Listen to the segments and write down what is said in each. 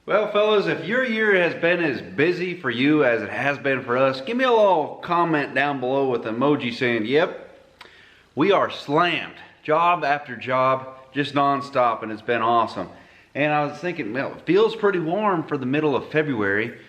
Well, fellas, if your year has been as busy for you as it has been for us, give me a little comment down below with an emoji saying, yep, we are slammed. Job after job, just non-stop, and it's been awesome. And I was thinking, well, it feels pretty warm for the middle of February.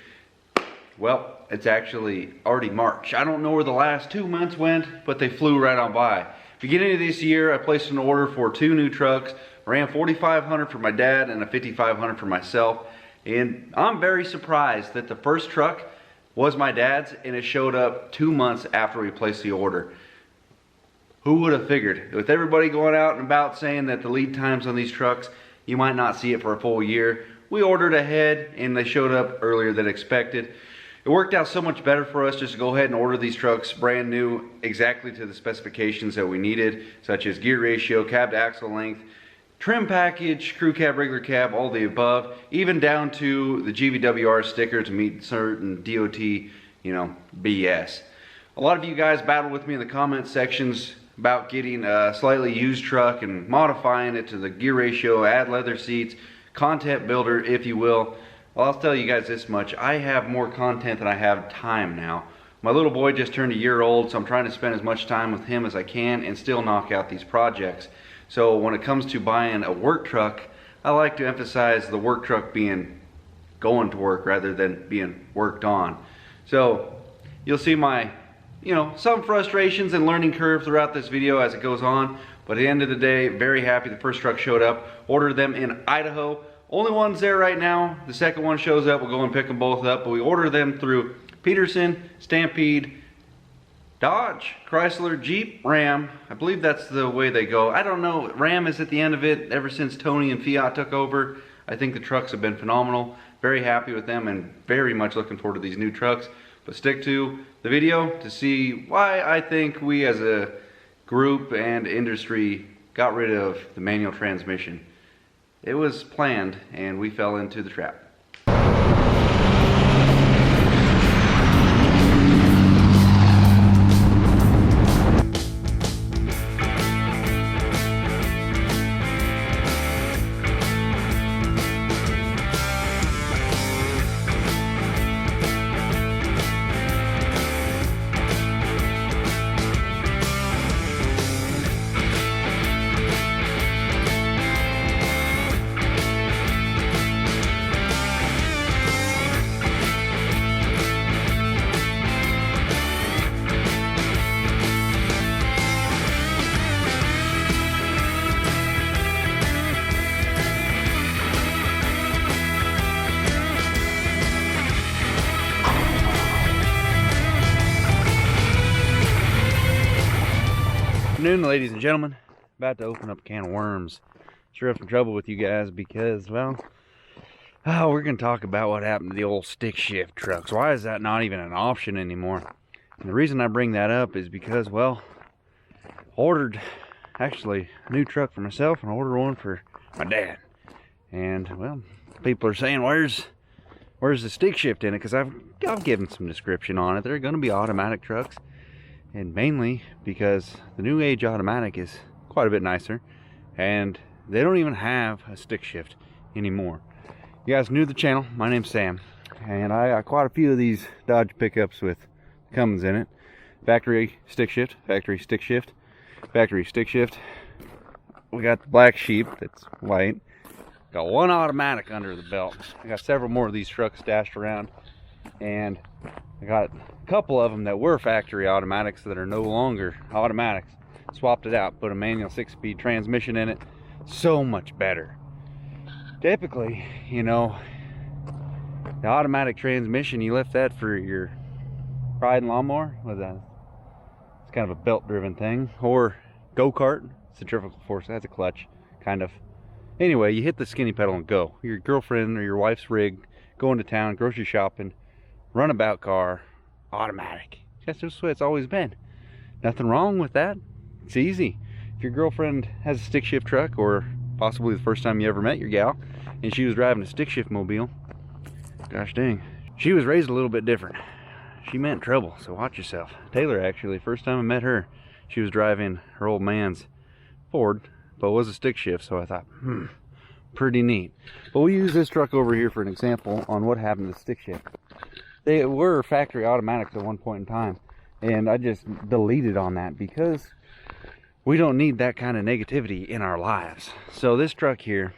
Well, it's actually already March. I don't know where the last 2 months went, but they flew right on by. Beginning of this year, I placed an order for 2 new trucks. Ran 4,500 for my dad and a 5,500 for myself. And I'm very surprised that the first truck was my dad's and it showed up 2 months after we placed the order. Who would have figured? With everybody going out and about saying that the lead times on these trucks, you might not see it for a full year. We ordered ahead and they showed up earlier than expected. It worked out so much better for us just to go ahead and order these trucks brand new, exactly to the specifications that we needed, such as gear ratio, cab to axle length, trim package, crew cab, regular cab, all the above, even down to the GVWR sticker to meet certain DOT, BS. A lot of you guys battled with me in the comment sections about getting a slightly used truck and modifying it to the gear ratio, add leather seats, content builder, if you will. Well, I'll tell you guys this much. I have more content than I have time now. My little boy just turned a year old, so I'm trying to spend as much time with him as I can and still knock out these projects. So when it comes to buying a work truck, I like to emphasize the work truck being going to work rather than being worked on. So you'll see my, some frustrations and learning curve throughout this video as it goes on. But at the end of the day, very happy the first truck showed up. Ordered them in Idaho. Only one's there right now. The second one shows up, we'll go and pick them both up. But we ordered them through Peterson, Stampede, Dodge, Chrysler, Jeep, Ram. I believe that's the way they go. I don't know. Ram is at the end of it ever since Tony and Fiat took over. I think the trucks have been phenomenal. Very happy with them and very much looking forward to these new trucks. But stick to the video to see why I think we as a group and industry got rid of the manual transmission. It was planned and we fell into the trap. Afternoon, ladies and gentlemen. About to open up a can of worms. Sure have some trouble with you guys because, well, we're going to talk about what happened to the old stick shift trucks. Why is that not even an option anymore? And the reason I bring that up is because, well, ordered actually a new truck for myself and I ordered one for my dad. And, well, people are saying, where's the stick shift in it? Because I've given some description on it. They're going to be automatic trucks. And mainly because the new age automatic is quite a bit nicer and they don't even have a stick shift anymore. You guys new to the channel, my name's Sam and I got quite a few of these Dodge pickups with Cummins in it. Factory stick shift, factory stick shift, factory stick shift. We got the black sheep that's white. Got one automatic under the belt. I got several more of these trucks stashed around and I got a couple of them that were factory automatics that are no longer automatics. Swapped it out, put a manual 6-speed transmission in it. So much better. Typically, the automatic transmission, you left that for your riding lawnmower. What is that? It's kind of a belt driven thing. Or go-kart, centrifugal force, that's a clutch, kind of. Anyway, you hit the skinny pedal and go. Your girlfriend or your wife's rig, going to town, grocery shopping, runabout car, automatic. That's just the way it's always been. Nothing wrong with that. It's easy. If your girlfriend has a stick shift truck, or possibly the first time you ever met your gal, and she was driving a stick shift mobile, gosh dang, she was raised a little bit different. She meant trouble, so watch yourself. Taylor, actually, first time I met her, she was driving her old man's Ford, but it was a stick shift, so I thought, Pretty neat. But we use this truck over here for an example on what happened to the stick shift. They were factory automatics at one point in time, and I just deleted on that because we don't need that kind of negativity in our lives. So this truck here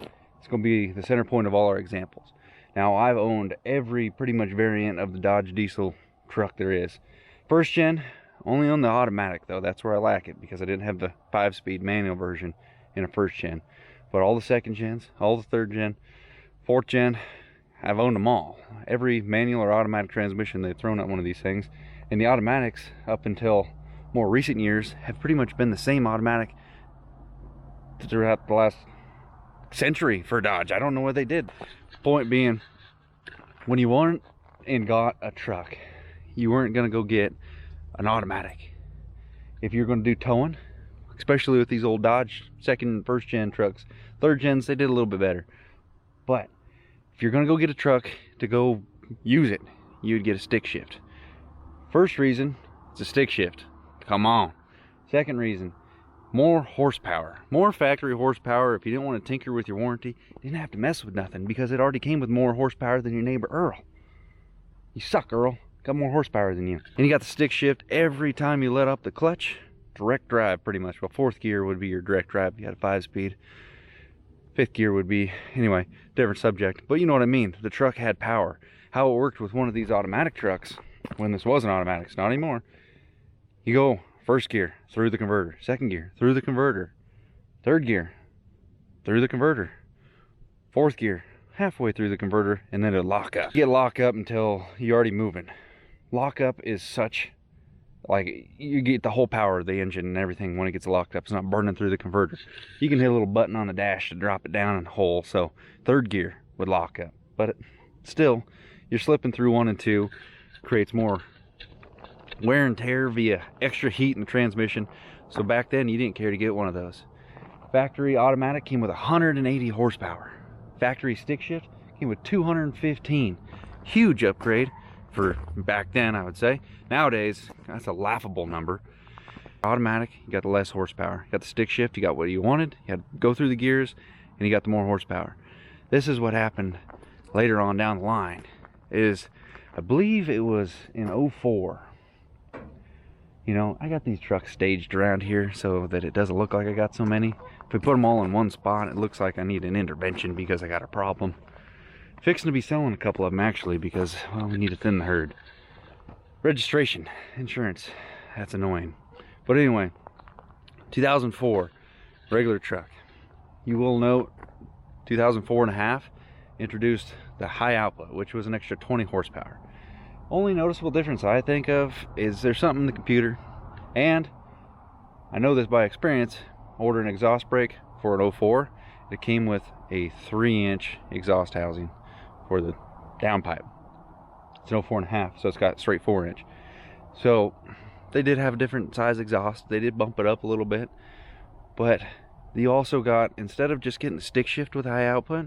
is going to be the center point of all our examples. Now, I've owned every pretty much variant of the Dodge diesel truck there is. First gen, only on the automatic though. That's where I lack it, because I didn't have the 5-speed manual version in a first gen. But all the second gens, all the third gen, fourth gen, I've owned them all. Every manual or automatic transmission they've thrown at one of these things. And the automatics, up until more recent years, have pretty much been the same automatic throughout the last century for Dodge. I don't know what they did. Point being, when you went and got a truck, you weren't going to go get an automatic. If you're going to do towing, especially with these old Dodge second and first gen trucks, third gens, they did a little bit better. But if you're going to go get a truck to go use it, you'd get a stick shift. First reason, it's a stick shift. Come on. Second reason, more horsepower. More factory horsepower. If you didn't want to tinker with your warranty, you didn't have to mess with nothing, because it already came with more horsepower than your neighbor Earl. You suck, Earl. Got more horsepower than you. And you got the stick shift every time you let up the clutch. Direct drive, pretty much. Well, fourth gear would be your direct drive. You had a 5-speed. Fifth gear would be, anyway, different subject. But you know what I mean. The truck had power. How it worked with one of these automatic trucks, when this wasn't automatic, it's not anymore. You go first gear, through the converter. Second gear, through the converter. Third gear, through the converter. Fourth gear, halfway through the converter, and then it'll lock up. You get lock up until you're already moving. Lock up is such, like, you get the whole power of the engine and everything when it gets locked up. It's not burning through the converter. You can hit a little button on the dash to drop it down in the hole. So third gear would lock up, but still, you're slipping through 1 and 2. Creates more wear and tear via extra heat in the transmission. So back then, you didn't care to get one of those. Factory automatic came with 180 horsepower. Factory stick shift came with 215. Huge upgrade for back then, I would say. Nowadays, that's a laughable number. Automatic, you got the less horsepower. You got the stick shift, you got what you wanted. You had to go through the gears, and you got the more horsepower. This is what happened later on down the line. Is, I believe it was in 04. You know, I got these trucks staged around here so that it doesn't look like I got so many. If we put them all in one spot, it looks like I need an intervention because I got a problem. Fixing to be selling a couple of them, actually, because, well, we need to thin the herd. Registration, insurance, that's annoying. But anyway, 2004, regular truck. You will note 2004 and a half introduced the high output, which was an extra 20 horsepower. Only noticeable difference I think of is there's something in the computer, and I know this by experience. Ordered an exhaust brake for an 04. It came with a 3-inch exhaust housing for the downpipe. It's an 04 and a half, so it's got straight 4-inch. So they did have a different size exhaust. They did bump it up a little bit, but you also got, instead of just getting the stick shift with high output,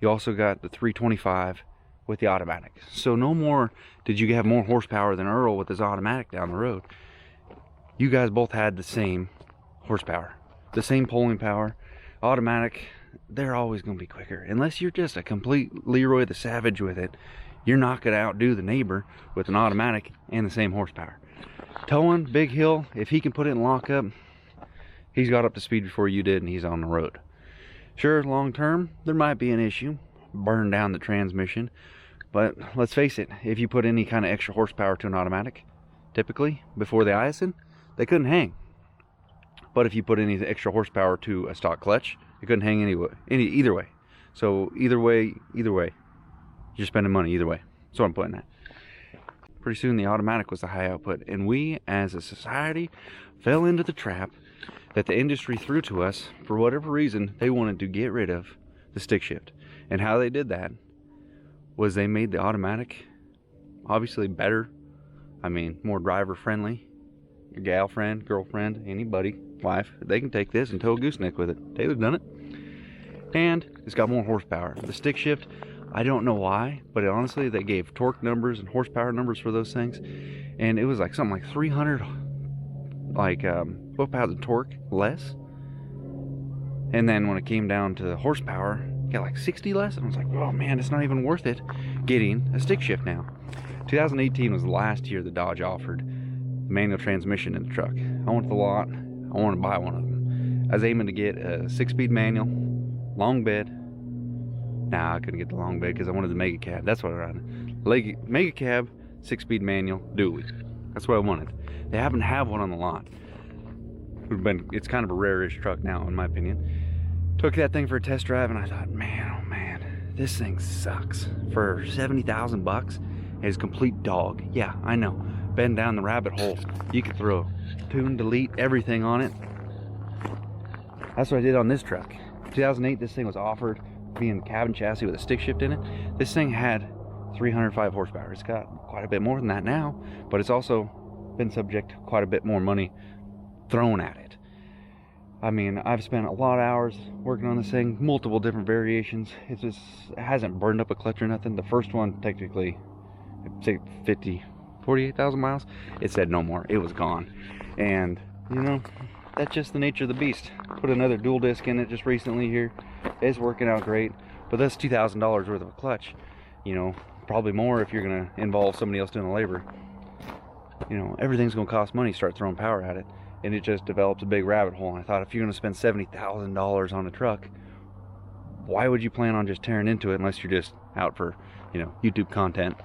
you also got the 325 with the automatic. So no more did you have more horsepower than Earl with his automatic down the road. You guys both had the same horsepower, the same pulling power. Automatic, they're always going to be quicker. Unless you're just a complete Leroy the Savage with it, you're not going to outdo the neighbor with an automatic and the same horsepower. Towing, big hill, if he can put it in lockup, he's got up to speed before you did, and he's on the road. Sure, long term, there might be an issue, burn down the transmission, but let's face it, if you put any kind of extra horsepower to an automatic, typically, before the ISIN, they couldn't hang. But if you put any extra horsepower to a stock clutch, it couldn't hang either way. So either way, you're spending money either way. So I'm putting that. Pretty soon the automatic was the high output, and we as a society fell into the trap that the industry threw to us. For whatever reason, they wanted to get rid of the stick shift. And how they did that was they made the automatic obviously better. I mean, more driver friendly. Your gal friend, girlfriend, anybody, wife, they can take this and tow a gooseneck with it. Taylor's done it. And it's got more horsepower. The stick shift, I don't know why, but honestly, they gave torque numbers and horsepower numbers for those things, and it was like something like 300 foot-pounds of torque less. And then when it came down to horsepower, got like 60 less, and I was like, oh man, it's not even worth it getting a stick shift now. 2018 was the last year that Dodge offered manual transmission in the truck. I went to the lot, I wanted to buy one of them. I was aiming to get a 6-speed manual, long bed. Nah, I couldn't get the long bed because I wanted the Mega Cab. That's what I wanted. Mega Cab, 6-speed manual, dually. That's what I wanted. They happen to have one on the lot. It's kind of a rare-ish truck now, in my opinion. Took that thing for a test drive, and I thought, man, oh man, this thing sucks. For 70,000 bucks, it's complete dog. Yeah, I know. Bend down the rabbit hole. You could throw tune, delete, everything on it. That's what I did on this truck. 2008, this thing was offered being cabin chassis with a stick shift in it. This thing had 305 horsepower. It's got quite a bit more than that now, but it's also been subject to quite a bit more money thrown at it. I mean, I've spent a lot of hours working on this thing, multiple different variations. It hasn't burned up a clutch or nothing. The first one, technically, say 48,000 miles, it said no more. It was gone. And, you know, that's just the nature of the beast. Put another dual disc in it just recently here. It's working out great. But that's $2,000 worth of a clutch. You know, probably more if you're going to involve somebody else doing the labor. You know, everything's going to cost money. Start throwing power at it. And it just develops a big rabbit hole. And I thought, if you're going to spend $70,000 on a truck, why would you plan on just tearing into it unless you're just out for, you know, YouTube content?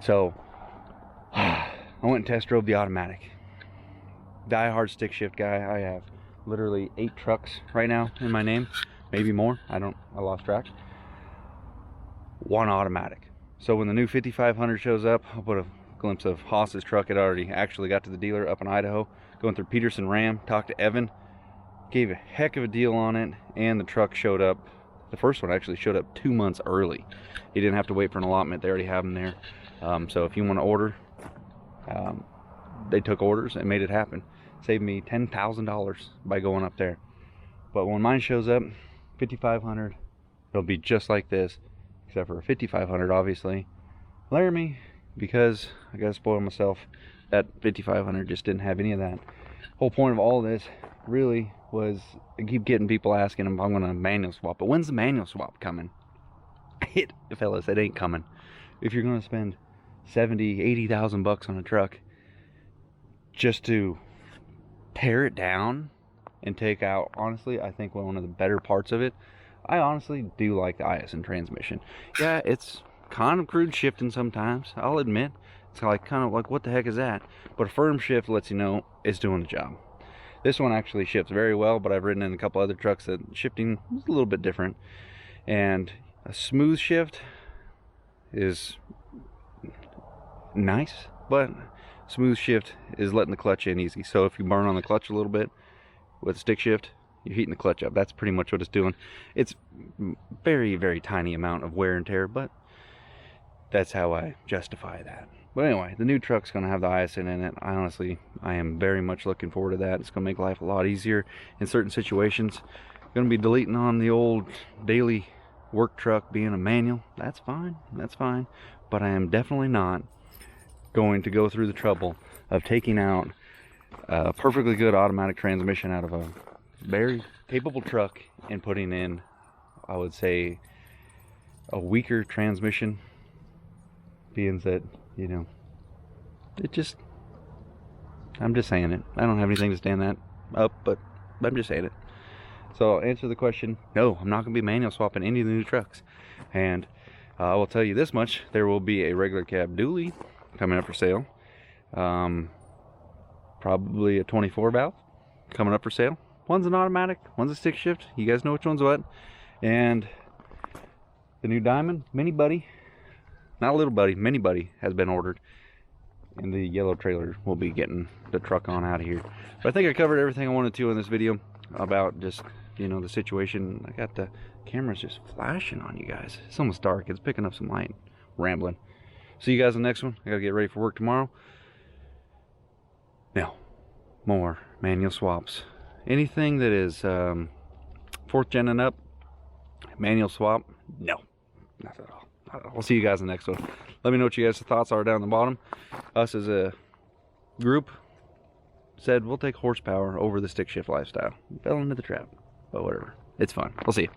So I went and test drove the automatic. Die-hard stick shift guy. I have literally 8 trucks right now in my name, maybe more. I lost track. 1 automatic. So when the new 5500 shows up, I'll put a glimpse of Haas's truck. It already actually got to the dealer up in Idaho. Going through Peterson Ram, talked to Evan, gave a heck of a deal on it, and the truck showed up. The first one actually showed up 2 months early. He didn't have to wait for an allotment. They already have them there. So if you want to order, they took orders and made it happen. Saved me $10,000 by going up there. But when mine shows up, 5500, it'll be just like this, except for a 5500, obviously. Laramie, because I gotta spoil myself. That 5500 just didn't have any of that. Whole point of all this really was, I keep getting people asking if I'm gonna manual swap. But when's the manual swap coming? Fellas, it ain't coming. If you're gonna spend 70, 80,000 bucks on a truck just to tear it down and take out, honestly, I think one of the better parts of it, I honestly do like the ISN transmission. Yeah, it's kind of crude shifting sometimes, I'll admit. It's like kind of like, what the heck is that? But a firm shift lets you know it's doing the job. This one actually shifts very well, but I've ridden in a couple other trucks that shifting is a little bit different. And a smooth shift is nice, but smooth shift is letting the clutch in easy. So if you burn on the clutch a little bit with a stick shift, you're heating the clutch up. That's pretty much what it's doing. It's very, very tiny amount of wear and tear, but that's how I justify that. But anyway, the new truck's going to have the ISN in it. I am very much looking forward to that. It's going to make life a lot easier in certain situations. Going to be deleting on the old daily work truck being a manual. That's fine. That's fine. But I am definitely not going to go through the trouble of taking out a perfectly good automatic transmission out of a very capable truck and putting in, I would say, a weaker transmission. Being that, you know, I'm just saying it. I don't have anything to stand that up, but I'm just saying it. So I'll answer the question, no, I'm not going to be manual swapping any of the new trucks. And I will tell you this much, there will be a regular cab dually coming up for sale. Probably a 24 valve coming up for sale. One's an automatic, one's a stick shift. You guys know which one's what. And the new Diamond Mini Buddy, not Little Buddy, Mini Buddy has been ordered. And the yellow trailer will be getting the truck on out of here. But I think I covered everything I wanted to in this video about just, you know, the situation. I got the cameras just flashing on you guys. It's almost dark. It's picking up some light. Rambling. See you guys in the next one. I gotta get ready for work tomorrow. Now, more manual swaps. Anything that is 4th gen and up, manual swap, no, not at all. I'll see you guys in the next one. Let me know what you guys' thoughts are down the bottom. Us as a group said we'll take horsepower over the stick shift lifestyle. Fell into the trap, but whatever. It's fun. We'll see you.